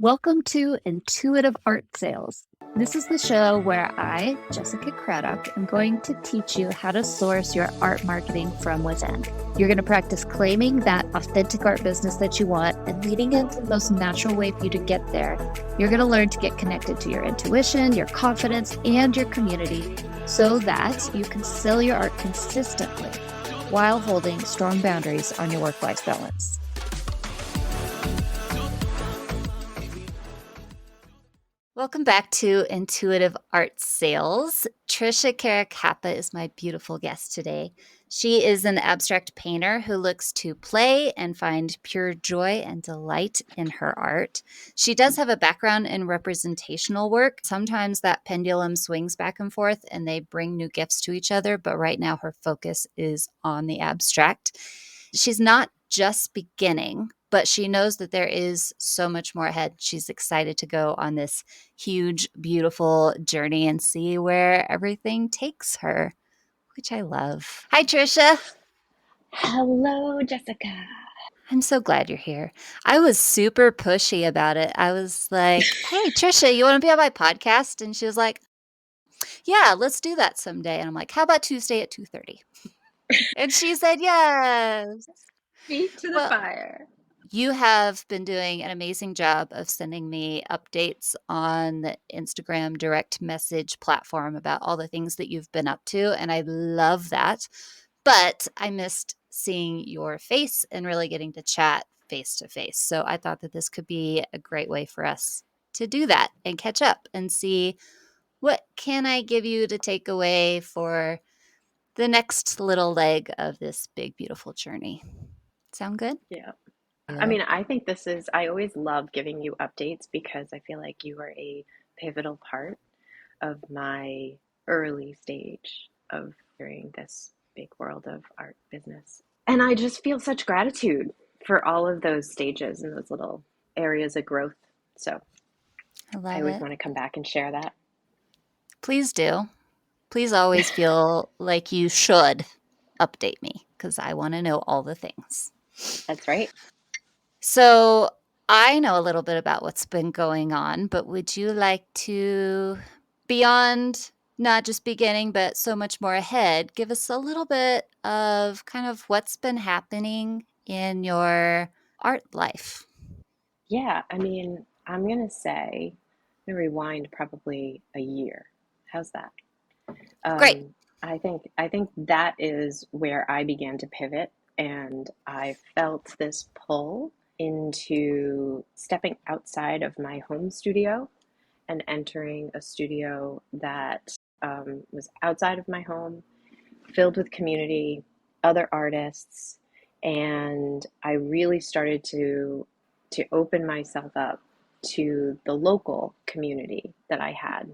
Welcome to Intuitive Art Sales. This is the show where I, Jessica Craddock, am going to teach you how to source your art marketing from within. You're going to practice claiming that authentic art business that you want and leading into the most natural way for you to get there. You're going to learn to get connected to your intuition, your confidence, and your community so that you can sell your art consistently while holding strong boundaries on your work-life balance. Welcome back to Intuitive Art Sales. Tricia Caracappa is my beautiful guest today. She is an abstract painter who looks to play and find pure joy and delight in her art. She does have a background in representational work. Sometimes that pendulum swings back and forth and they bring new gifts to each other, but right now her focus is on the abstract. She's not just beginning, but she knows that there is so much more ahead. She's excited to go on this huge, beautiful journey and see where everything takes her, which I love. Hi, Tricia. Hello, Jessica. I'm so glad you're here. I was super pushy about it. I was like, hey, Tricia, you want to be on my podcast? And she was like, yeah, let's do that someday. And I'm like, how about Tuesday at 2:30? And she said, yes. Feet to the Well, fire. you have been doing an amazing job of sending me updates on the Instagram direct message platform about all the things that you've been up to, and I love that. But I missed seeing your face and really getting to chat face to face. So I thought that this could be a great way for us to do that and catch up and see what can I give you to take away for the next little leg of this big, beautiful journey. Sound good? Yeah. I mean, I think I always love giving you updates because I feel like you are a pivotal part of my early stage of hearing this big world of art business. And I just feel such gratitude for all of those stages and those little areas of growth. So I I love always it. want to come back and share that. Please do. Please always feel like you should update me because I want to know all the things. That's right. So I know a little bit about what's been going on, but would you like to, beyond not just beginning, but so much more ahead, give us a little bit of kind of what's been happening in your art life? Yeah, I mean, I'm gonna say, I'm gonna rewind probably a year. How's that? Great. I think that is where I began to pivot, and I felt this pull into stepping outside of my home studio and entering a studio that was outside of my home, filled with community, other artists, and I really started to open myself up to the local community that I had.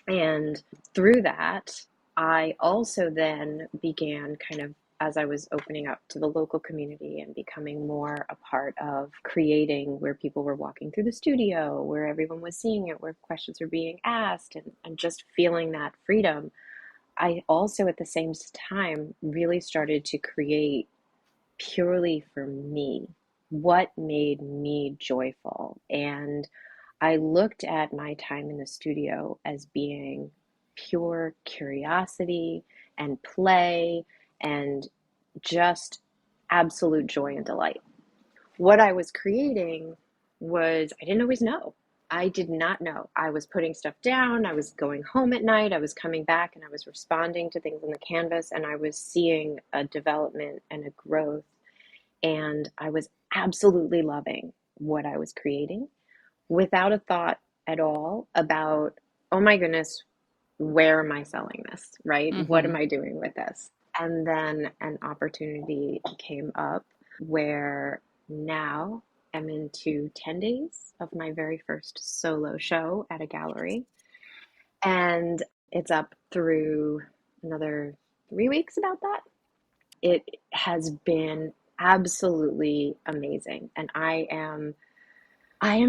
And through that, I also then began kind of, as I was opening up to the local community and becoming more a part of creating where people were walking through the studio, where everyone was seeing it, where questions were being asked, and just feeling that freedom. I also, at the same time, really started to create purely for me what made me joyful. And I looked at my time in the studio as being pure curiosity and play and just absolute joy and delight. What I was creating was, I didn't always know. I did not know. I was putting stuff down, I was going home at night, I was coming back and I was responding to things on the canvas, and I was seeing a development and a growth, and I was absolutely loving what I was creating without a thought at all about, oh my goodness, where am I selling this, right? What Mm-hmm. am I doing with this? And then an opportunity came up where now I'm into 10 days of my very first solo show at a gallery. And it's up through another 3 weeks about that. It has been absolutely amazing. And I am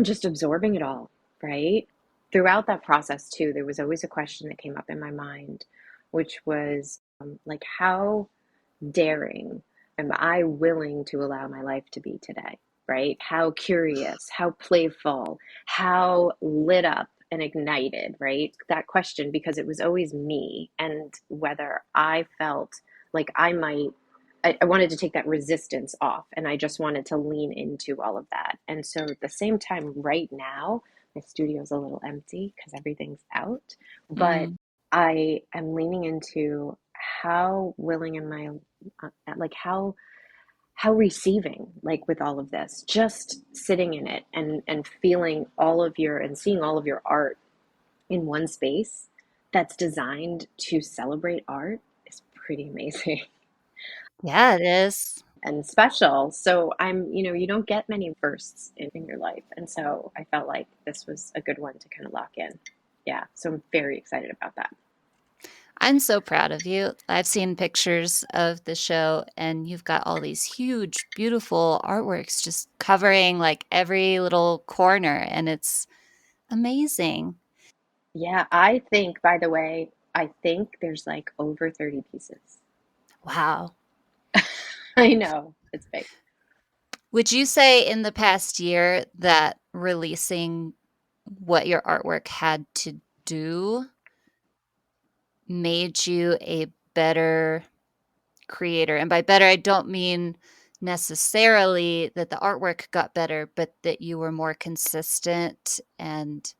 just absorbing it all, right? Throughout that process, too, there was always a question that came up in my mind, which was like, how daring am I willing to allow my life to be today? right? How curious, how playful, how lit up and ignited, right? That question, because it was always me and whether I felt like I wanted to take that resistance off and I just wanted to lean into all of that. And so at the same time, right now, my studio's a little empty because everything's out, but Mm. I am leaning into how willing am I, like how receiving, like with all of this, just sitting in it and feeling all of your and seeing all of your art in one space that's designed to celebrate art is pretty amazing Yeah, it is. and special. So you don't get many firsts in your life. And so I felt like this was a good one to kind of lock in. Yeah. So I'm very excited about that. I'm so proud of you. I've seen pictures of the show, and you've got all these huge, beautiful artworks just covering like every little corner, and it's amazing. Yeah. I think, by the way, I think there's like over 30 pieces. Wow. I know it's big. Would you say in the past year that releasing what your artwork had to do made you a better creator? And by better, I don't mean necessarily that the artwork got better, but that you were more consistent and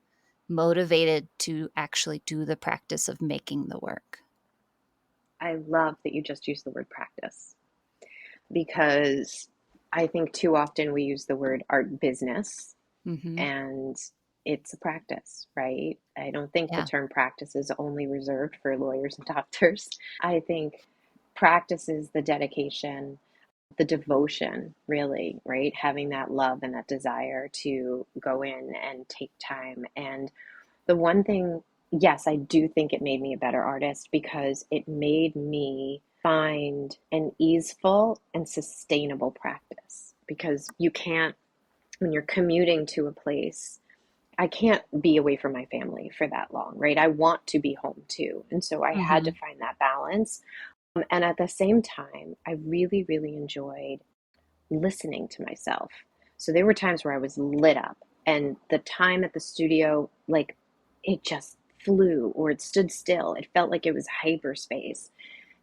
motivated to actually do the practice of making the work. I love that you just used the word practice because I think too often we use the word art business Mhm. and it's a practice, right? I don't think the Yeah. term practice is only reserved for lawyers and doctors. I think practice is the dedication, the devotion, really, right? Having that love and that desire to go in and take time. And the one thing, yes, I do think it made me a better artist because it made me find an easeful and sustainable practice. Because you can't, when you're commuting to a place, I can't be away from my family for that long, right? I want to be home too. And so I had to Mhm. find that balance. And at the same time, I really, really enjoyed listening to myself. So there were times where I was lit up and the time at the studio, like it just flew or it stood still. It felt like it was hyperspace.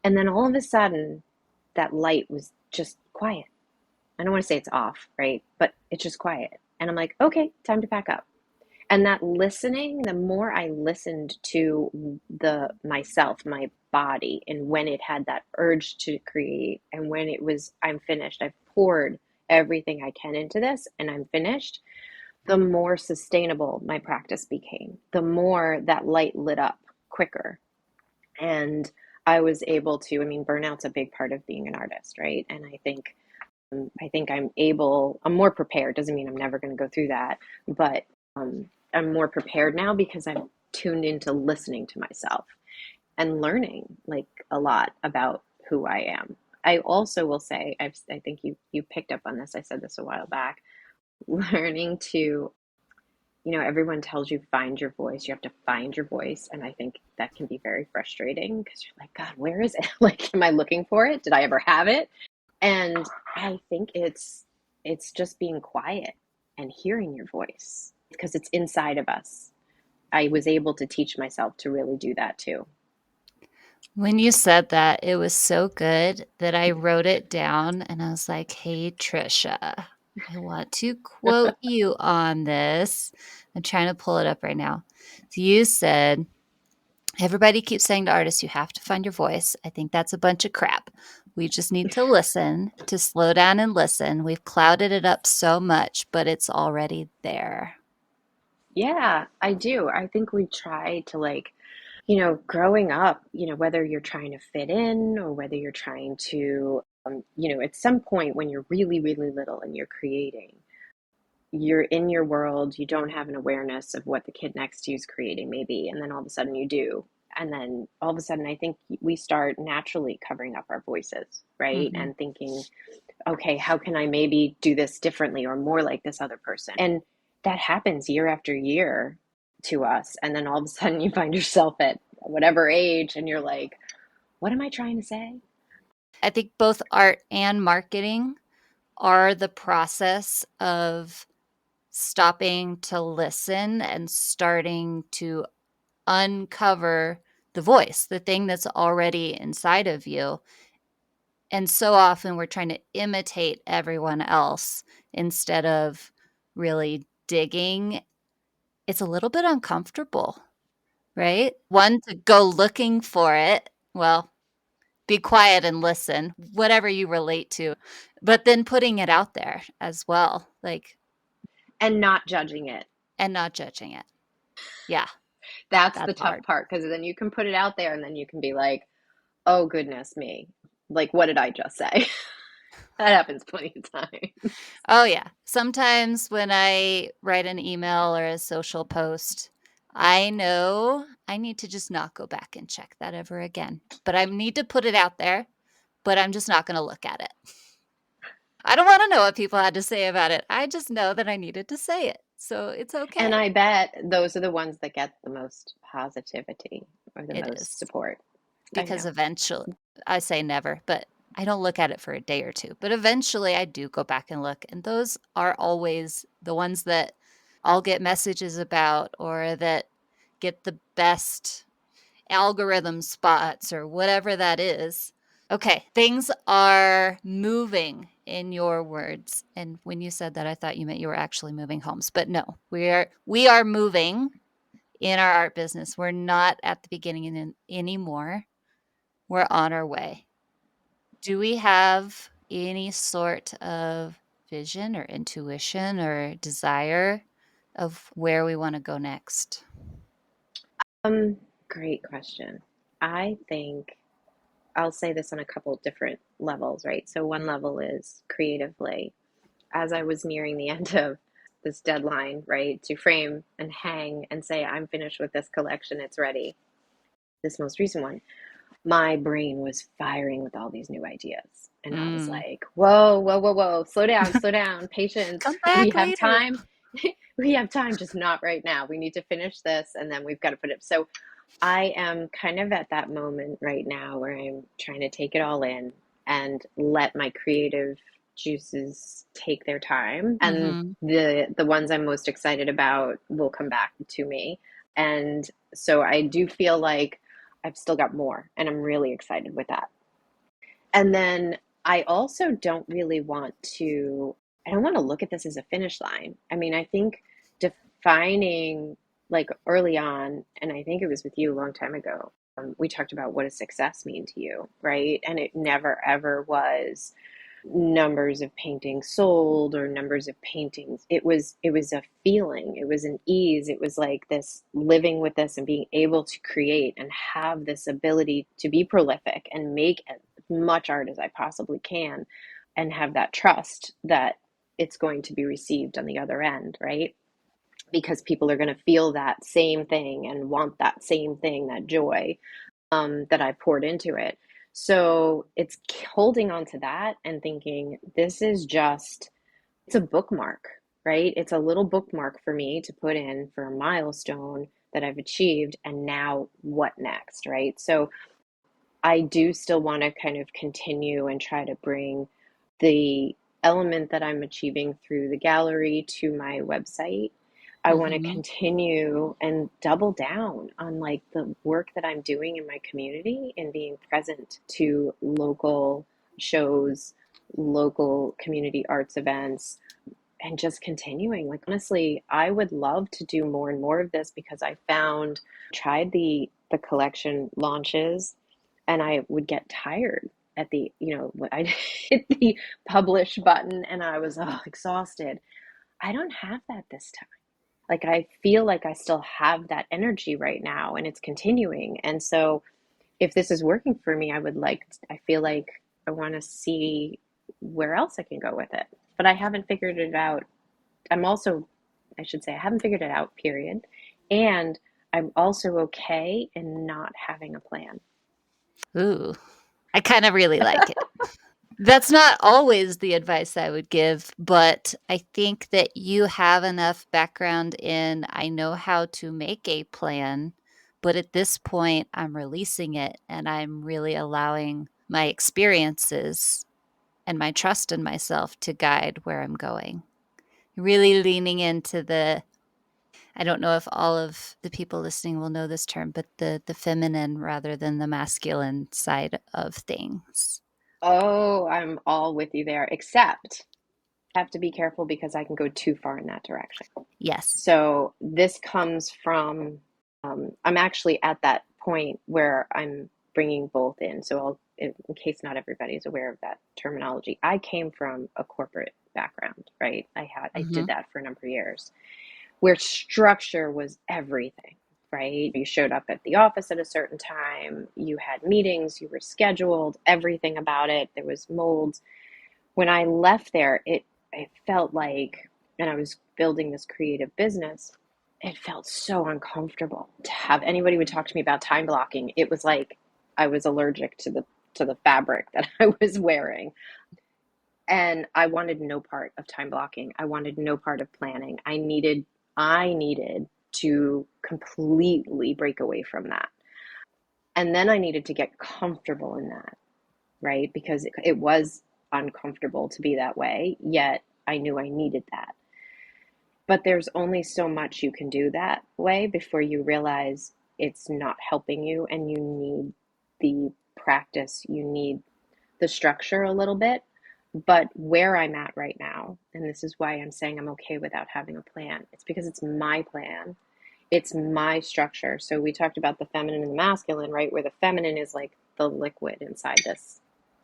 And then all of a sudden, that light was just quiet. I don't want to say it's off, right? But it's just quiet. And I'm like, okay, time to pack up. And that listening, the more I listened to the myself, my body, and when it had that urge to create, and when it was, I'm finished, I've poured everything I can into this, and I'm finished, the more sustainable my practice became, the more that light lit up quicker. And I was able to, I mean, burnout's a big part of being an artist, right? And I think I'm more prepared. Doesn't mean I'm never going to go through that, but I'm more prepared now because I'm tuned into listening to myself and learning like a lot about who I am. I also will say, I think you picked up on this. I said this a while back. Learning to, everyone tells you find your voice. You have to find your voice, and I think that can be very frustrating because you're like, God, where is it? Like, am I looking for it? Did I ever have it? And I think it's just being quiet and hearing your voice because it's inside of us. I was able to teach myself to really do that too. When you said that, it was so good that I wrote it down and I was like, "Hey, Tricia, I want to quote you on this." I'm trying to pull it up right now. So you said, "Everybody keeps saying to artists, you have to find your voice. I think that's a bunch of crap. We just need to listen, to slow down and listen. We've clouded it up so much, but it's already there." Yeah, I do. I think we try to like, growing up, whether you're trying to fit in or whether you're trying to, at some point when you're really, really little and you're creating, you're in your world, you don't have an awareness of what the kid next to you is creating, maybe, and then all of a sudden you do. And then all of a sudden, I think we start naturally covering up our voices, right? Mhm. And thinking, okay, how can I maybe do this differently or more like this other person? And that happens year after year to us. And then all of a sudden, you find yourself at whatever age and you're like, what am I trying to say? I think both art and marketing are the process of stopping to listen and starting to uncover the voice, the thing that's already inside of you. And so often we're trying to imitate everyone else instead of really digging. It's a little bit uncomfortable, right? One, to go looking for it. Well, be quiet and listen, whatever you relate to, but then putting it out there as well, like, And not judging it. and not judging it. Yeah, That's the that's tough hard. part because then you can put it out there and then you can be like, oh, goodness me. Like, what did I just say? That happens plenty of times. Oh, yeah. Sometimes when I write an email or a social post, I know I need to just not go back and check that ever again, but I need to put it out there, but I'm just not gonna look at it. I don't wanna know what people had to say about it. I just know that I needed to say it, so it's And okay. I bet those are the ones that get the most positivity or the It most is. support. I Because know. eventually, I say never, but I don't look at it for a day or 2, but eventually I do go back and look, and those are always the ones that I'll get messages about or that get the best algorithm spots or whatever that is. Okay, things are moving in your words, and when you said that, I thought you meant you were actually moving homes, but no, we are moving in our art business. We're not at the beginning anymore. We're on our way. Do we have any sort of vision or intuition or desire of where we want to go next? Um, Great question. I think I'll say this on a couple different levels, right? So one level is creatively. As I was nearing the end of this deadline, right, to frame and hang and say, I'm finished with this collection, it's ready, this most recent one, my brain was firing with all these new ideas. And I was Mm. like, whoa, whoa, whoa, whoa, slow down, patience. Come We back have later. time. We have time, just not right now. We need to finish this and then we've got to put it. So I am kind of at that moment right now where I'm trying to take it all in and let my creative juices take their time. And Mhm. the ones I'm most excited about will come back to me. And so I do feel like I've still got more, and I'm really excited with that. And then I also don't really want to, I don't want to look at this as a finish line. I mean, I think defining like early on, and I think it was with you a long time ago, we talked about what does success mean to you, right? And it never ever was numbers of paintings sold or numbers of paintings. It was a feeling, it was an ease, it was like this living with this and being able to create and have this ability to be prolific and make as much art as I possibly can and have that trust that it's going to be received on the other end, right? Because people are going to feel that same thing and want that same thing, that joy that I poured into it. So it's holding on to that and thinking, this is just, it's a bookmark, right? It's a little bookmark for me to put in for a milestone that I've achieved. And now what next, right? So I do still want to kind of continue and try to bring the element that I'm achieving through the gallery to my website. I want to Mhm. continue and double down on like the work that I'm doing in my community and being present to local shows, local community arts events, and just continuing. Like honestly, I would love to do more and more of this because I found tried the collection launches and I would get tired at the, when I hit the publish button and I was exhausted. I don't have that this time. Like I feel like I still have that energy right now and it's continuing. And so if this is working for me, I feel like I want to see where else I can go with it. But I haven't figured it out. I'm also, I should say, I haven't figured it out, period. And I'm also okay in not having a plan. Ooh, I kinda really like it. That's not always the advice I would give, but I think that you have enough background in, I know how to make a plan, but at this point, I'm releasing it and I'm really allowing my experiences and my trust in myself to guide where I'm going. Really leaning into the, I don't know if all of the people listening will know this term, but the feminine rather than the masculine side of things. Oh, I'm all with you there, except I have to be careful because I can go too far in that direction. Yes. So this comes from, I'm actually at that point where I'm bringing both in. So in case not everybody is aware of that terminology, I came from a corporate background, right? I Mm-hmm. did that for a number of years, where structure was everything, right? You showed up at the office at a certain time, you had meetings, you were scheduled, everything about it. There was molds. When I left there, it felt like, and I was building this creative business, it felt so uncomfortable to have anybody would talk to me about time blocking. It was like I was allergic to the fabric that I was wearing. And I wanted no part of time blocking. I wanted no part of planning. I needed to completely break away from that. And then I needed to get comfortable in that, right? Because it was uncomfortable to be that way, yet I knew I needed that. But there's only so much you can do that way before you realize it's not helping you and you need the practice, you need the structure a little bit. But where I'm at right now, and this is why I'm saying I'm okay without having a plan, it's because it's my plan. It's my structure. So we talked about the feminine and the masculine, right? Where the feminine is like the liquid inside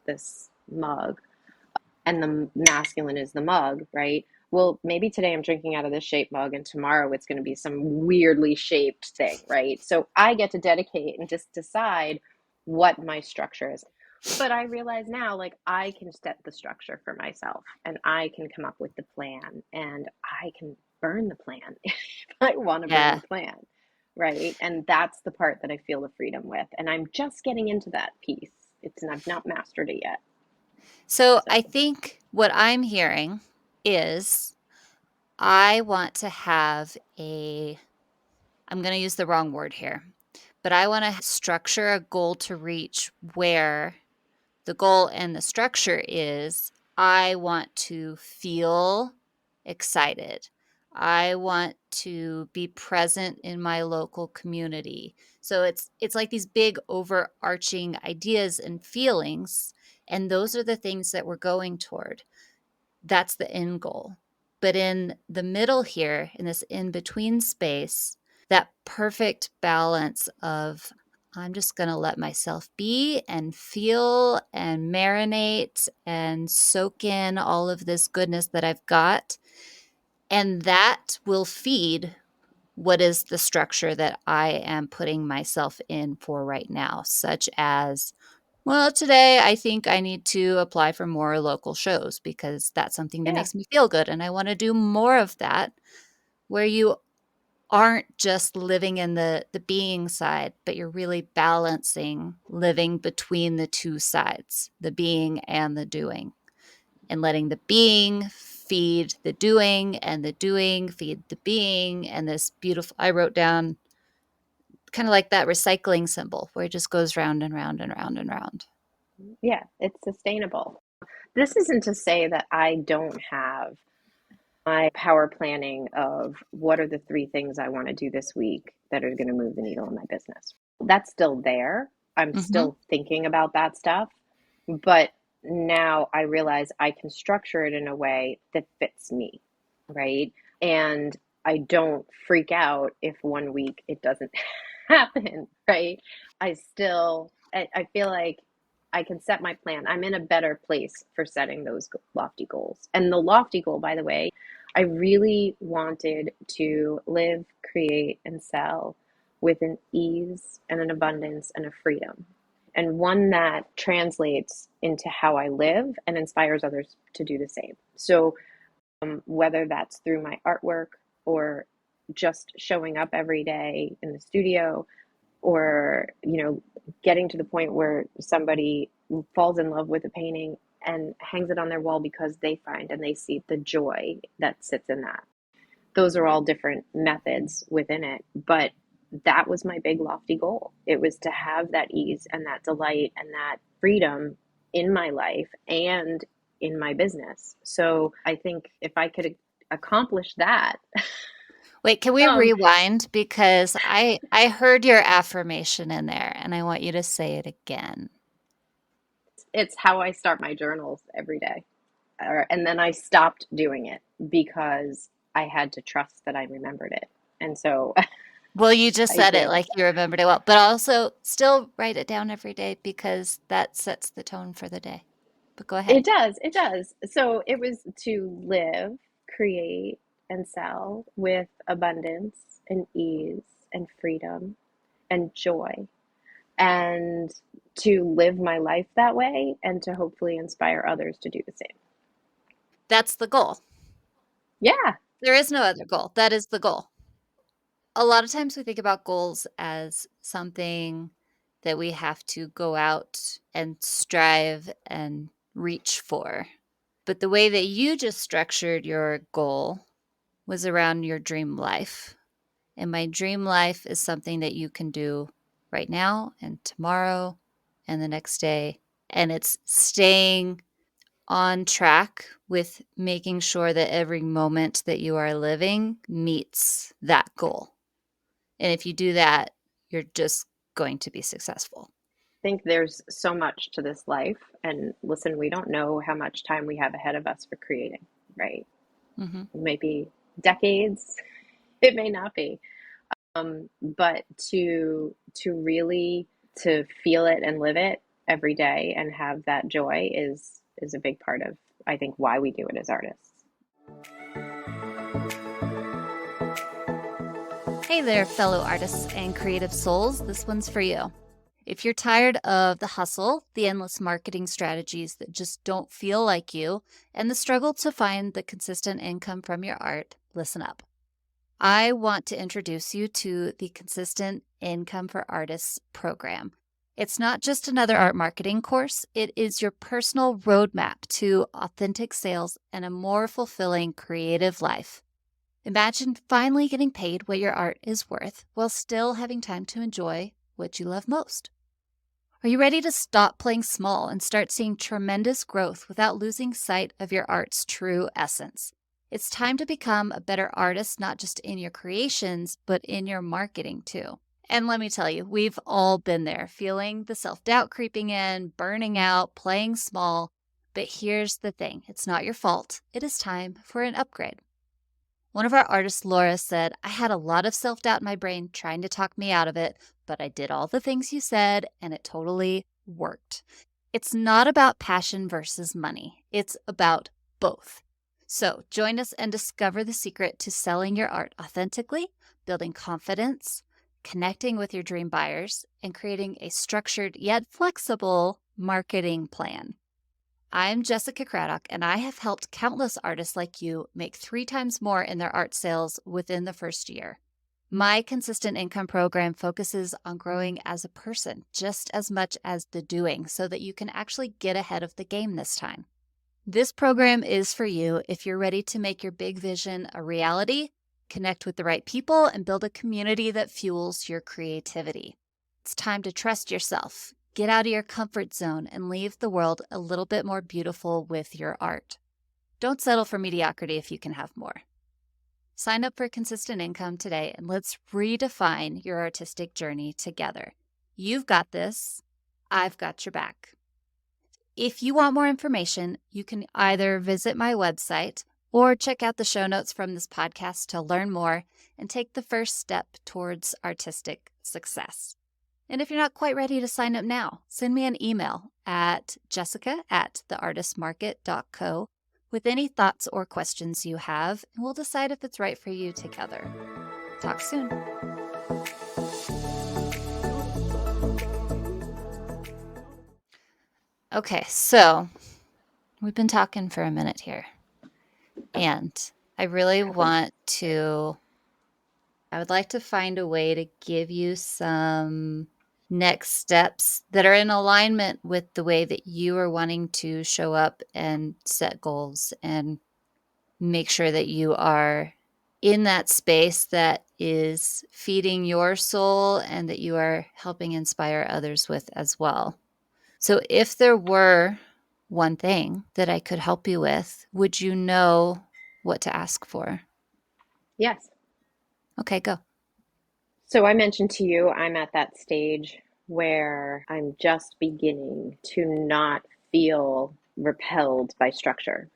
this mug, and the masculine is the mug, right? Well, maybe today I'm drinking out of this shaped mug and tomorrow it's going to be some weirdly shaped thing, right? So I get to dedicate and just decide what my structure is. But I realize now, like, I can set the structure for myself and I can come up with the plan and I can burn the plan if I want to burn Yeah. the plan, right? And that's the part that I feel the freedom with. And I'm just getting into that piece. I've not mastered it yet. So I So, think what I'm hearing is I want to have a, I'm going to use the wrong word here, but I want to structure a goal to reach where the goal and the structure is I want to feel excited. I want to be present in my local community. So it's like these big overarching ideas and feelings, and those are the things that we're going toward. That's the end goal. But in the middle here, in this in between space, that perfect balance of I'm just going to let myself be and feel and marinate and soak in all of this goodness that I've got. And that will feed what is the structure that I am putting myself in for right now, such as well, today I think I need to apply for more local shows because that's something that yeah. makes me feel good. And I want to do more of that where you aren't just living in the being side, but you're really balancing living between the two sides, the being and the doing, and letting the being feed the doing feed the being. And this beautiful, I wrote down kind of like that recycling symbol where it just goes round and round and round and round. Yeah, it's sustainable. This isn't to say that I don't have my power planning of what are the three things I want to do this week that are going to move the needle in my business. That's still there. I'm Mm-hmm. still thinking about that stuff, but now I realize I can structure it in a way that fits me, right? And I don't freak out if one week it doesn't happen, right? I feel like I can set my plan. I'm in a better place for setting those lofty goals. And the lofty goal, by the way, I really wanted to live, create, and sell with an ease and an abundance and a freedom, and one that translates into how I live and inspires others to do the same. So, whether that's through my artwork or just showing up every day in the studio, or getting to the point where somebody falls in love with a painting and hangs it on their wall because they find and they see the joy that sits in that. Those are all different methods within it, but that was my big lofty goal. It was to have that ease and that delight and that freedom in my life, and in my business. So I think if I could accomplish that, Wait, can we um, rewind? Because I heard your affirmation in there and I want you to say it again. it's how I start my journals every day. And then I stopped doing it because I had to trust that I remembered it. And so Well, you just I said it did. like you remembered it well, but also still write it down every day because that sets the tone for the day. But go ahead. It does. It does. So it was to live, create, and sell with abundance and ease and freedom and joy, and to live my life that way and to hopefully inspire others to do the same. That's the goal. Yeah, There is no other goal. That is the goal. A lot of times we think about goals as something that we have to go out and strive and reach for. But the way that you just structured your goal was around your dream life. And my dream life is something that you can do right now and tomorrow and the next day. And it's staying on track with making sure that every moment that you are living meets that goal. And if you do that, you're just going to be successful. I think there's so much to this life. And listen, we don't know how much time we have ahead of us for creating, right? Mhm. It may be decades, it may not be. But to really to feel it and live it every day and have that joy is a big part of, I think, why we do it as artists. Hey there, fellow artists and creative souls. This one's for you. If you're tired of the hustle, the endless marketing strategies that just don't feel like you, and the struggle to find the consistent income from your art, listen up. I want to introduce you to the Consistent Income for Artists program. It's not just another art marketing course, it is your personal roadmap to authentic sales and a more fulfilling creative life. Imagine finally getting paid what your art is worth while still having time to enjoy what you love most. Are you ready to stop playing small and start seeing tremendous growth without losing sight of your art's true essence? It's time to become a better artist, not just in your creations, but in your marketing too. And let me tell you, we've all been there, feeling the self doubt creeping in, burning out, playing small. But here's the thing, it's not your fault. It is time for an upgrade. One of our artists, Laura, said, I had a lot of self doubt in my brain trying to talk me out of it, but I did all the things you said and it totally worked. It's not about passion versus money, it's about both. So join us and discover the secret to selling your art authentically, building confidence, connecting with your dream buyers, and creating a structured yet flexible marketing plan. I'm Jessica Craddock, and I have helped countless artists like you make 3 times more in their art sales within the first year. My consistent income program focuses on growing as a person just as much as the doing so that you can actually get ahead of the game this time. This program is for you if you're ready to make your big vision a reality, connect with the right people, and build a community that fuels your creativity. It's time to trust yourself, get out of your comfort zone, and leave the world a little bit more beautiful with your art. Don't settle for mediocrity if you can have more. Sign up for Consistent Income today and let's redefine your artistic journey together. You've got this. I've got your back. If you want more information, you can either visit my website or check out the show notes from this podcast to learn more and take the first step towards artistic success. And if you're not quite ready to sign up now, send me an email at jessica@theartistmarket.co with any thoughts or questions you have, and we'll decide if it's right for you together. Talk soon. Okay, so we've been talking for a minute here, and I really want to, I would like to find a way to give you some next steps that are in alignment with the way that you are wanting to show up and set goals and make sure that you are in that space that is feeding your soul and that you are helping inspire others with as well. So if there were one thing that I could help you with, would you know what to ask for? Yes. Okay, go. So I mentioned to you, I'm at that stage where I'm just beginning to not feel repelled by structure,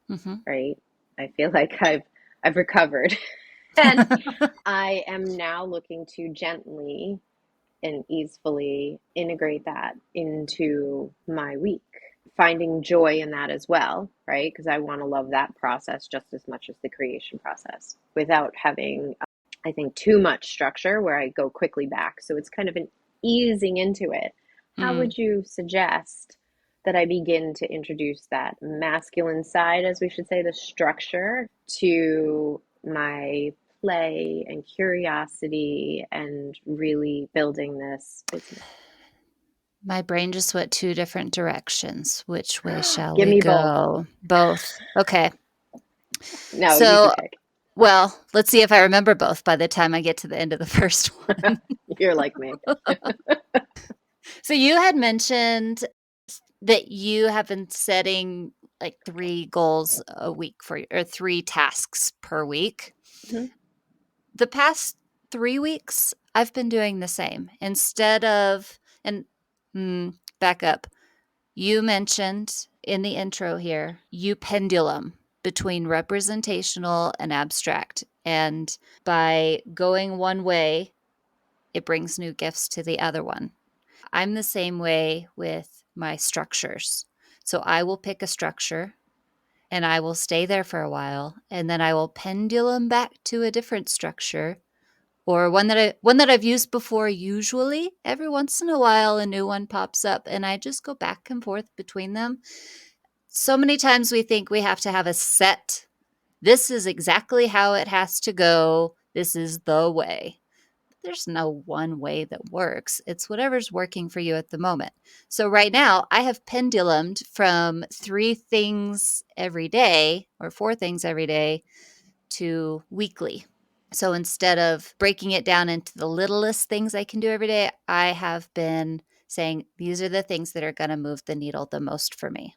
Mhm. right? I feel like I've recovered. And I am now looking to gently and easily integrate that into my week, finding joy in that as well, right? Because I want to love that process just as much as the creation process without having, I think, too much structure where I go quickly back. So it's kind of an easing into it. How Mm. would you suggest that I begin to introduce that masculine side, as we should say, the structure, to my play and curiosity and really building this business? My brain just went 2 different directions. Which way shall Give we me both. go? Both. Okay. No, you can So, pick. well, let's see if I remember both by the time I get to the end of the first one. You're like me. So you had mentioned that you have been setting, like, 3 goals a week for or 3 tasks per week. Mhm. The past 3 weeks, I've been doing the same. Instead of and back up. You mentioned in the intro here, you pendulum between representational and abstract, and by going one way, it brings new gifts to the other one. I'm the same way with my structures. So I will pick a structure and I will stay there for a while, and then I will pendulum back to a different structure or one that I've used before. Usually, every once in a while a new one pops up and I just go back and forth between them. So many times we think we have to have a set, this is exactly how it has to go, this is the way. There's no one way that works. It's whatever's working for you at the moment. So right now, I have pendulumed from 3 things every day or 4 things every day to weekly. So instead of breaking it down into the littlest things I can do every day, I have been saying, these are the things that are going to move the needle the most for me.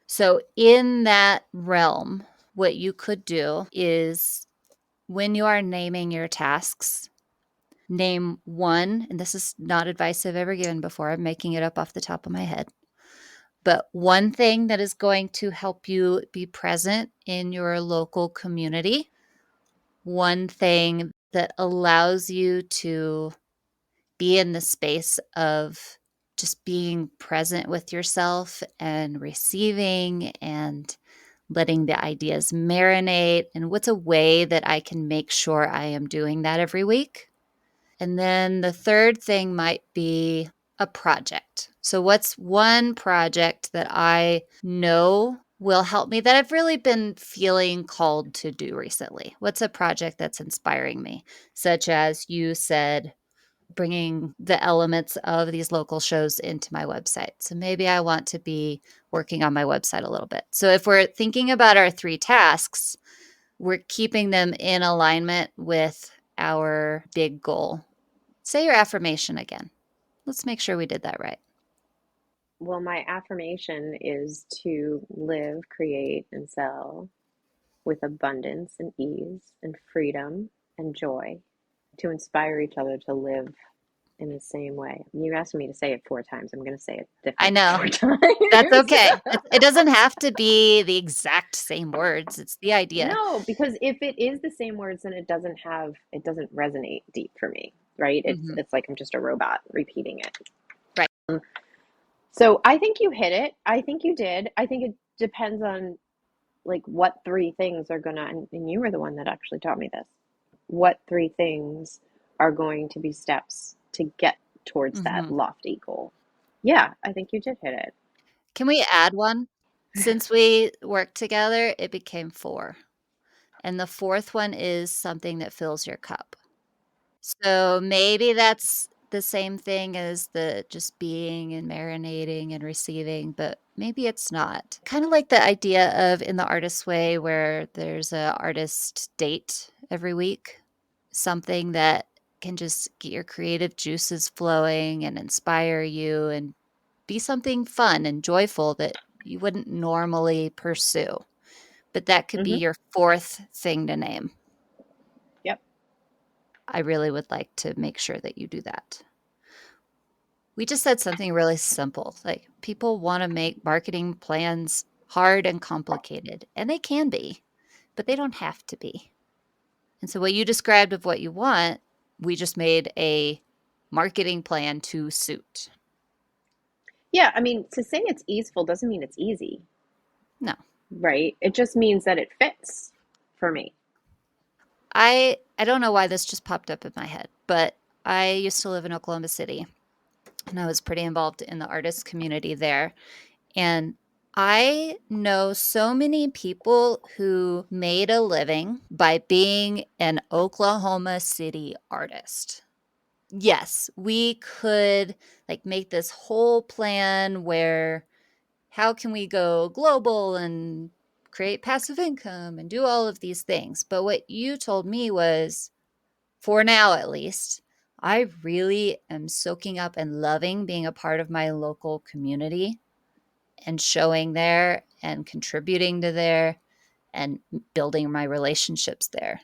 So in that realm, what you could do is when you are naming your tasks, name one, and this is not advice I've ever given before. I'm making it up off the top of my head. But one thing that is going to help you be present in your local community, one thing that allows you to be in the space of just being present with yourself and receiving and letting the ideas marinate. And what's a way that I can make sure I am doing that every week? And then the third thing might be a project. So, what's one project that I know will help me that I've really been feeling called to do recently? What's a project that's inspiring me? Such as you said, bringing the elements of these local shows into my website. So, maybe I want to be working on my website a little bit. So, if we're thinking about our 3 tasks, we're keeping them in alignment with our big goal. Say your affirmation again. Let's make sure we did that right. Well, my affirmation is to live, create, and sell with abundance and ease and freedom and joy, to inspire each other to live in the same way. You asked me to say it 4 times. I'm going to say it I different know. 4 times. That's okay. It doesn't have to be the exact same words. It's the idea. No, because if it is the same words, then it doesn't resonate deep for me, right? Mhm. It's like I'm just a robot repeating it. Right. So I think you hit it. I think you did. I think it depends on like what 3 things are gonna, and you were the one that actually taught me this. What 3 things are going to be steps to get towards that Mhm. lofty goal? Yeah, I think you did hit it. Can we add one? Since we worked together, it became 4. And the 4th one is something that fills your cup. So maybe that's the same thing as the just being and marinating and receiving, but maybe it's not. Kinda like the idea of In the Artist's Way where there's a artist date every week, something that can just get your creative juices flowing and inspire you and be something fun and joyful that you wouldn't normally pursue. But that could be Hmm. your fourth thing to name. Yep. I really would like to make sure that you do that. We just said something really simple. Like people want to make marketing plans hard and complicated, and they can be, but they don't have to be. And so what you described of what you want, we just made a marketing plan to suit. Yeah, I mean, to say it's easeful doesn't mean it's easy, No. right? It just means that it fits for me. I don't know why this just popped up in my head, but I used to live in Oklahoma City and I was pretty involved in the artist community there. And I know so many people who made a living by being an Oklahoma City artist. Yes, we could like make this whole plan where how can we go global and create passive income and do all of these things. But what you told me was, for now at least, I really am soaking up and loving being a part of my local community and showing there and contributing to there and building my relationships there.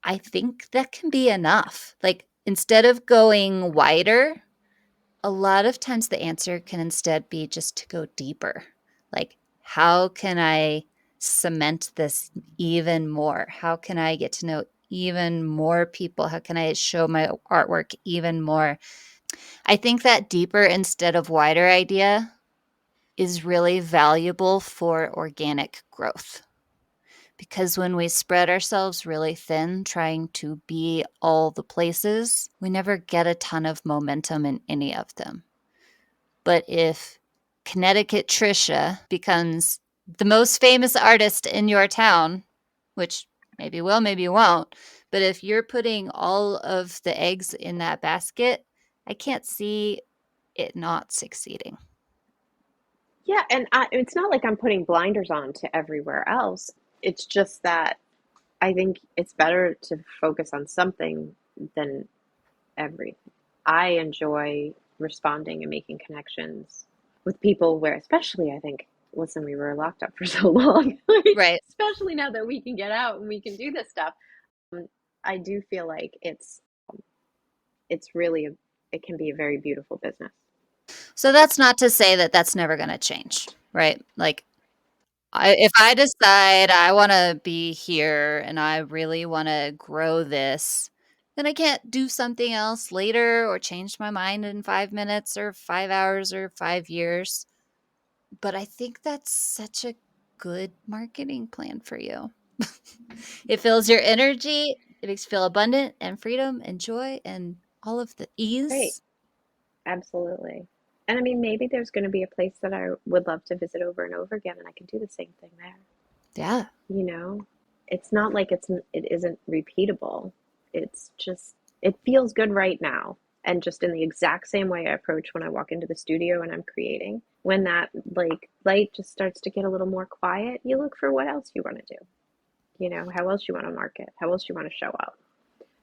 I think that can be enough. Like instead of going wider, a lot of times the answer can instead be just to go deeper. Like, how can I cement this even more? How can I get to know even more people? How can I show my artwork even more? I think that deeper instead of wider idea is really valuable for organic growth. Because when we spread ourselves really thin trying to be all the places, we never get a ton of momentum in any of them. But if Connecticut Tricia becomes the most famous artist in your town, which maybe will, maybe you won't, but if you're putting all of the eggs in that basket, I can't see it not succeeding. Yeah, and it's not like I'm putting blinders on to everywhere else. It's just that I think it's better to focus on something than everything. I enjoy responding and making connections with people where, especially, I think, listen, we were locked up for so long, like, Right. especially now that we can get out and we can do this stuff. Um, I do feel like it's really it can be a very beautiful business. So that's not to say that that's never going to change, right? Like if I decide I want to be here and I really want to grow this, then I can't do something else later or change my mind in 5 minutes or 5 hours or 5 years. But I think that's such a good marketing plan for you. It fills your energy, it makes you feel abundant and freedom and joy and all of the Right, ease. absolutely. And I mean, maybe there's going to be a place that I would love to visit over and over again, and I can do the same thing there. Yeah. You know, it's not like it isn't repeatable. It's just it feels good right now. And just in the exact same way I approach when I walk into the studio and I'm creating, when that like light just starts to get a little more quiet, you look for what else you want to do. You know, how else you want to market, how else you want to show up.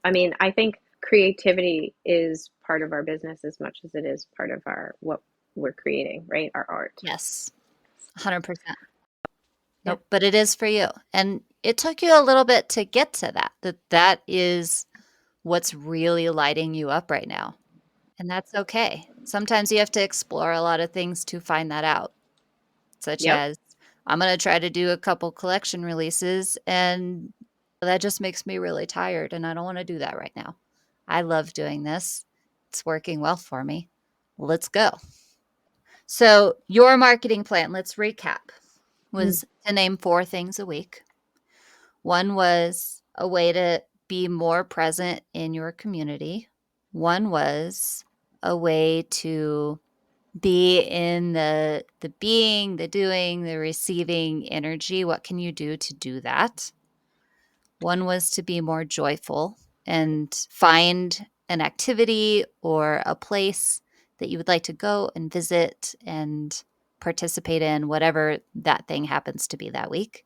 I mean, I think creativity is part of our business as much as it is part of our what we're creating, right? Our art. Yes. 100%. Yeah. Nope, but it is for you. And it took you a little bit to get to that is what's really lighting you up right now. And that's okay. Sometimes you have to explore a lot of things to find that out, such Yep. as I'm going to try to do a couple collection releases and that just makes me really tired and I don't want to do that right now. I love doing this. It's working well for me. Let's go. So, your marketing plan, let's recap, Mm. was to name 4 things a week. One was a way to be more present in your community. One was a way to be in the being, the doing, the receiving energy. What can you do to do that? One was to be more joyful and find an activity or a place that you would like to go and visit and participate in, whatever that thing happens to be that week.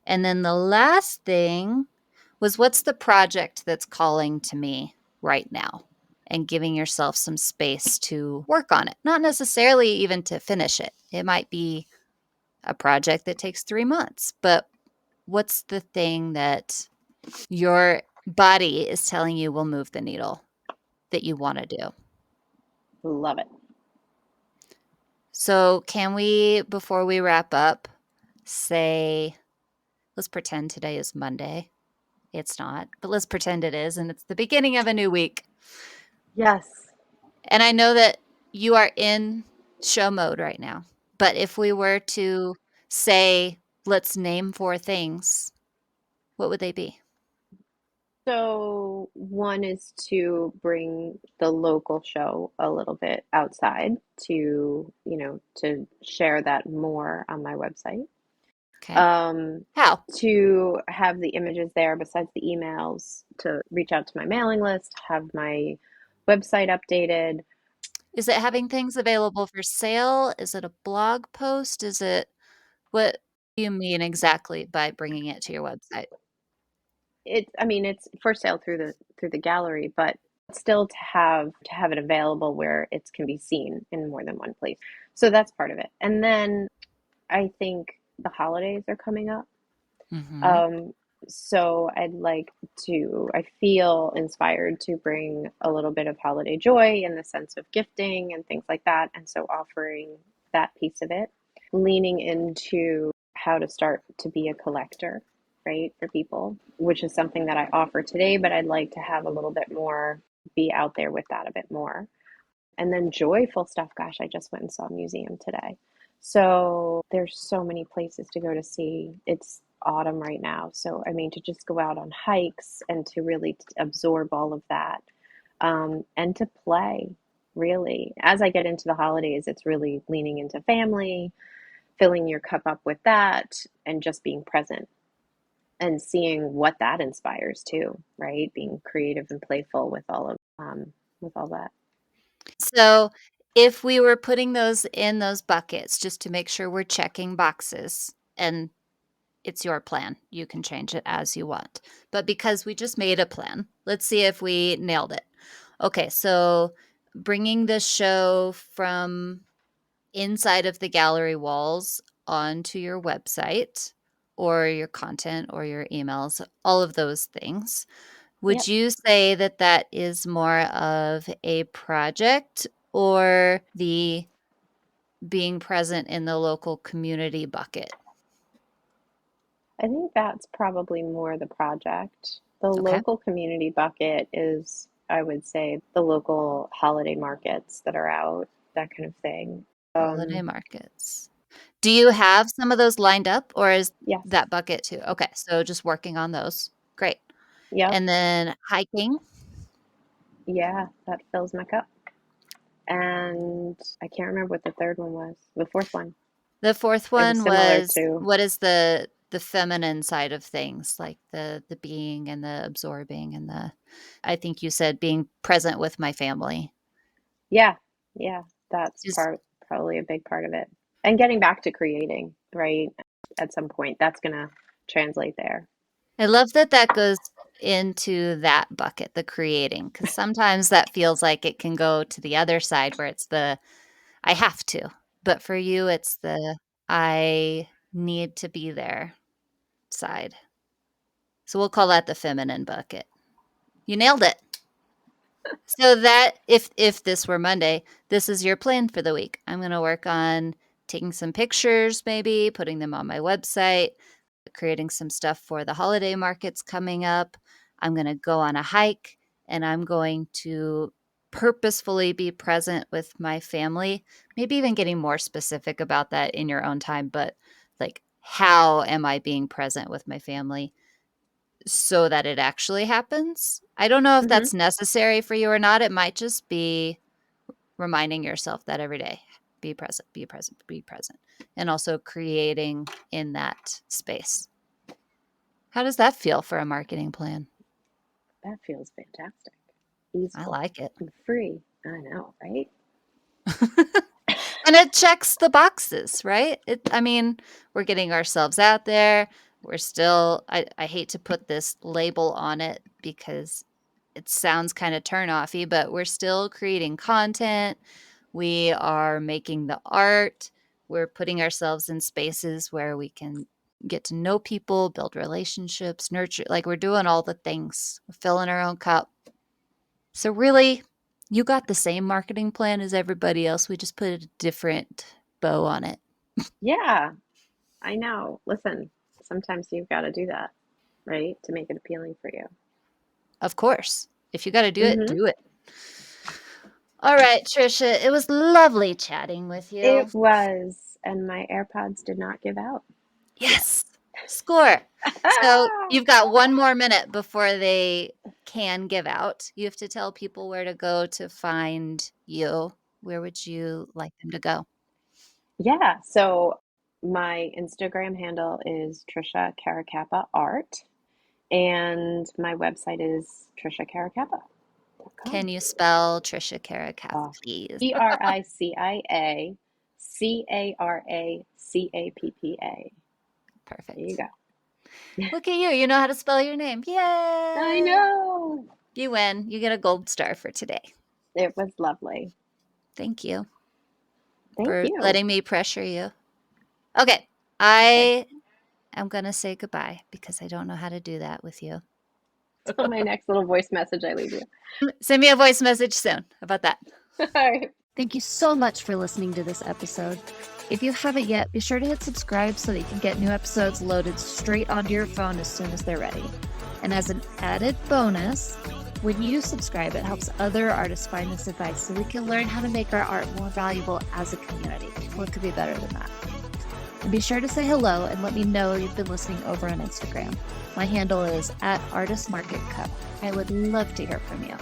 And then the last thing was what's the project that's calling to me right now? And giving yourself some space to work on it, not necessarily even to finish it. It might be a project that takes 3 months. But what's the thing that your body is telling you will move the needle that you wanna do? Love it. So, can we, before we wrap up, say let's pretend today is Monday. It's not, but let's pretend it is, and it's the beginning of a new week. Yes. And I know that you are in show mode right now, but if we were to say, let's name 4 things, what would they be? So one is to bring the local show a little bit outside to share that more on my website. Okay. Um, How? to have the images there besides the emails, to reach out to my mailing list, have my website updated. Is it having things available for sale? Is it a blog post? Is it what do you mean exactly by bringing it to your website? I mean, it's for sale through the gallery, but still to have it available where it can be seen in more than one place. So that's part of it. And then I think the holidays are coming up. Mhm. Um, so I feel inspired to bring a little bit of holiday joy in the sense of gifting and things like that. And so offering that piece of it, leaning into how to start to be a collector, right, for people, which is something that I offer today, but I'd like to have a little bit more, be out there with that a bit more. And then joyful stuff. Gosh, I just went and saw a museum today. So there's so many places to go to see. It's autumn right now. So, I mean, to just go out on hikes and to really absorb all of that, and to play, really. As I get into the holidays, it's really leaning into family, filling your cup up with that, and just being present and seeing what that inspires too, right? Being creative and playful with all that. So, if we were putting those in those buckets just to make sure we're checking boxes, and it's your plan, you can change it as you want. But because we just made a plan, let's see if we nailed it. Okay, so bringing the show from inside of the gallery walls onto your website or your content or your emails, all of those things. Would Yep. you say that that is more of a project or the being present in the local community bucket? I think that's probably more the project. The Okay. local community bucket is, I would say, the local holiday markets that are out, that kind of thing. Holiday Um, markets. Do you have some of those lined up, or is yes. that bucket too? Okay, so just working on those. Great. Yep. And then hiking. Yeah, that fills my cup. And I can't remember what the third one was. The fourth one. The 4th It was one similar was to, what is the feminine side of things, like the being and the absorbing and the I think you said being present with my family. yeah, yeah, that's Is probably a big part of it. And getting back to creating, right? At some point, that's gonna translate there. I love that that goes into that bucket, the creating, because sometimes that feels like it can go to the other side where it's the, "I have to," but for you, it's the, "I need to be there" side. So we'll call that the feminine bucket. You nailed it. So that if this were Monday, this is your plan for the week. I'm gonna work on taking some pictures, maybe putting them on my website, creating some stuff for the holiday markets coming up. I'm gonna go on a hike, and I'm going to purposefully be present with my family, maybe even getting more specific about that in your own time, but, like, how am I being present with my family so that it actually happens? I don't know if Hmm. that's necessary for you or not. It might just be reminding yourself that every day. Be present, be present, be present, and also creating in that space. How does that feel for a marketing plan? That feels fantastic. I Easeful like it. and free. I know, right? And it checks the boxes, right? I mean, we're getting ourselves out there. We're still I hate to put this label on it because it sounds kind of turn offy, but we're still creating content. We are making the art. We're putting ourselves in spaces where we can get to know people, build relationships, nurture, like we're doing all the things. We're filling our own cup. So really, you got the same marketing plan as everybody else. We just put a different bow on it. Yeah, I know. Listen, sometimes you've got to do that, right? To make it appealing for you. Of course. If you got to do it, Hmm. do it. All right, Tricia, it was lovely chatting with you. It was, and my AirPods did not give out yet. Yes. Score. So you've got one more minute before they can give out. You have to tell people where to go to find you. Where would you like them to go? Yeah, so my Instagram handle is Tricia Caracappa Art, and my website is Can triciacaracappa.com. you spell Tricia Caracappa, Uh, please? Triciacaracappa. There you Perfect. go. Look at you. You know how to spell your name. I Yay. know. You win. You get a gold star for today. It was lovely. Thank you Thank for you. letting me pressure you. Okay. Okay. I am going to say goodbye because I don't know how to do that with you. So my next little voice message I leave you. Send me a voice message soon. How about that? All right. Thank you so much for listening to this episode. If you haven't yet, be sure to hit subscribe so that you can get new episodes loaded straight onto your phone as soon as they're ready. And as an added bonus, when you subscribe, it helps other artists find this advice so we can learn how to make our art more valuable as a community. What could be better than that? And be sure to say hello and let me know you've been listening over on Instagram. My handle is @ArtistMarketCo. I would love to hear from you.